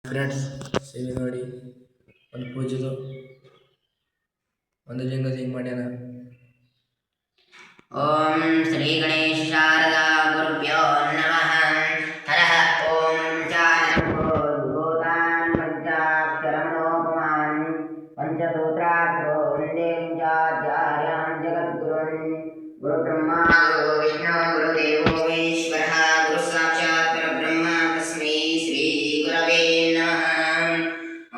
Friends ಸೇವೆ ನೋಡಿ ಒಂದು ಪೂಜೆದು ಒಂದು ಲಿಂಗದ ಹಿಂಗೆ ಮಾಡ್ಯಾನ. ಓಂ ಶ್ರೀ ಗಣೇಶ ಶಾರದಾ ಗುರುಭ್ಯೋ ನಮಃ. ಹರಃ ಓಂ ಚಾನಭೂತಾನ್ ಪಂಚಾಕ್ಷರಮಣೋಪಮಾನ್ ಪಂಚಸೂತ್ರಾಕ್ಷರೋ ವಂದೇ ಪಂಚಾಚಾರ್ಯಾನ್ ಜಗದ್ಗುರುನ್. ಗುರುಬ್ರಹ್ಮ ಗುರು ವಿಷ್ಣು ಗುರುದೇವೋ ಮಹೇಶ್ವರಃ. ಗುರು ಸಾಕ್ಷಾತ್ ಪರಬ್ರಹ್ಮ ತಸ್ಮೈ ಶ್ರೀ ಗುರವೇ ನಮಃ.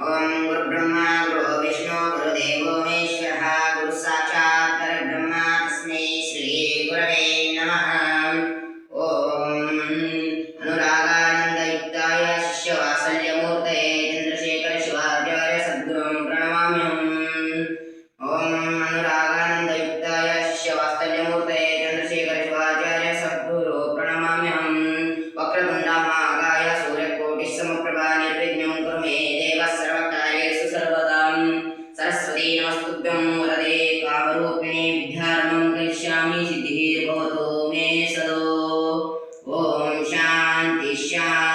ಓಂ ಗುರುಬ್ರಹ್ಮ ಗುರು ವಿಷ್ಣು ಗುರುದೇವೋ ಮಹೇಶ್ವರಃ. ಗುರು ಸಾಕ್ಷಾತ್ ಪರಬ್ರಹ್ಮ ತಸ್ಮೈ ಶ್ರೀ ಗುರವೇ ನಮಃ. ಓಂ ಅನುರಾಗಾನಂದಯುಕ್ತಾಯ ಶಿಷ್ಯವಾತ್ಸಲ್ಯಮೂರ್ತಯೇ ಚಂದ್ರಶೇಖರ ಶಿವಾಚಾರ್ಯ ಸದ್ಗುರುಂ ಪ್ರಣಮಾಮ್ಯಹಂ. ಓಂ ಅನುರಾಗಾನಂದಯುಕ್ತಾಯ ಶಿಷ್ಯವಾತ್ಸಲ್ಯಮೂರ್ತಯೇ ಚಂದ್ರಶೇಖರ ಶಿವಾಚಾರ್ಯ ಸದ್ಗುರು ಪ್ರಣಮಾಮ್ಯಹಂ. ವಕ್ರತುಂಡ ಮಹಾಕಾಯ ಸೂರ್ಯಕೋಟಿ ಸಮಪ್ರಭಾ ನಿರ್ವಿಘ್ನಂ ಕುರು ಮೇ ದೇವ ಸರ್ವಕಾರ್ಯೇಷು ಸರ್ವದಾ. ಸರಸ್ವತಿ ನಮಸ್ತುಭ್ಯಂ ವರದೆ ಕಾಮರೂಪಿಣಿ ವಿದ್ಯಾರಮಂ ಕರಿಷ್ಯಾಮಿ ಸಿದ್ಧಿರ್ಭವತು ಮೇ ಸದೋ. ಓಂ ಶಾಂತಿ ಶಾಂತಿ